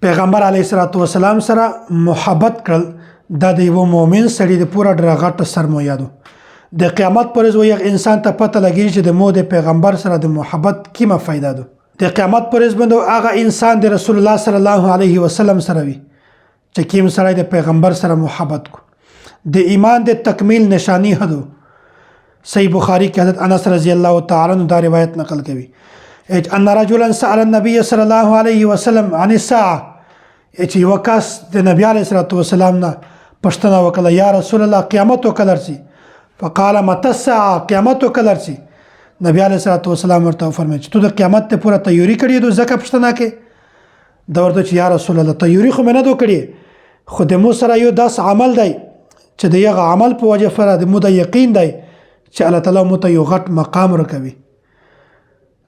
پیغمبر علیه الصلاۃ والسلام سره محبت کړل دا د یو مؤمن سړي د پوره ډرغټ سرمایه ده د قیامت پر ورځ یو انسان ته پته لګي چې د مو د پیغمبر سره د محبت کیمه فائدہ ده د قیامت پر ورځ باندې هغه انسان د رسول الله صلی الله علیه وسلم سره وي چې کیم سره د پیغمبر سره محبت کو د ایمان د تکمیل نشانی هدو صحیح بخاری کې حضرت انس رضی الله تعالی عنہ دا روایت نقل کوي ان رجلا سأل النبي صلى الله عليه وسلم عن الساعه چې وکاس د نبی علیه الصلاۃ والسلام نه پښتنه وکړه یا رسول الله قیامت وکړه سي فقال متى الساعه قیامت وکړه سي نبی علیه الصلاۃ والسلام ورته فرمایي چې تو د قیامت ته پوره تیاری کړې دوه ځکه پښتنه کې دا ورته چې یا رسول الله تیاری خو مې نه دوه کړې خو د مو سره یو داس عمل دی چې د یغه عمل په وجه فر د مو د یقین دی چې الله تعالی مو ته یو غټ مقام ورکوي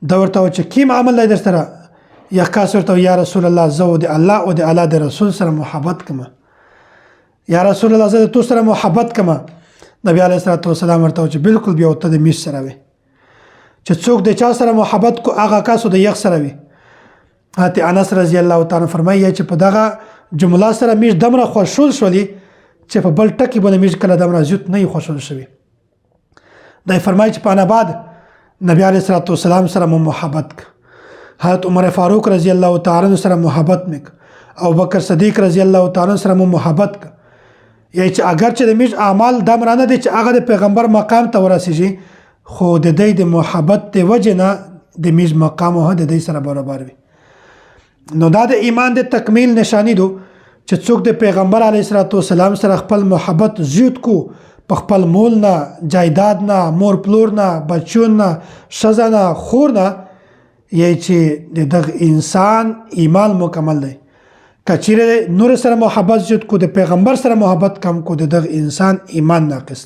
دا ورته چې کیم عمل دی در سره یا کاس ورته یا رسول الله زه د الله او د الله د رسول سره محبت کوم یا رسول الله زه تو سره محبت کوم نبی علیه الصلاۃ والسلام ورته چې بالکل بیا ته د میش سره وي چې څوک د چا سره محبت کو هغه کاسو د یخ سره وي حتی انس رضی الله تعالی فرمایي چې په دغه جمله سره میش دمره خوشول شولي چې په بل ټکی باندې میش کله دمره زیات نه خوشول شوی دا فرمایي چې په انا بعد نبی علیه الصلاۃ والسلام سره محبت حضرت عمر فاروق رضی الله تعالی عنہ سره محبت مک او بکر صدیق رضی الله تعالی عنہ سره محبت یا چې اگر چې د میش اعمال د مرانه دي چې هغه د پیغمبر مقام ته ورسیږي خو د دې د محبت ته وجنه د میش مقام هه د دې سره برابر وي نو دا د ایمان د تکمیل نشانی دو چې څوک د پیغمبر علیه الصلاۃ والسلام سره خپل محبت زیات کو په خپل مول نه جایداد نه مور پلور نه بچون نه شزه نه خور نه یې چې دغه انسان ایمان مکمل دی کچیره نور سره محبت زیات کو د پیغمبر سره محبت کم کو دغه انسان ایمان ناقص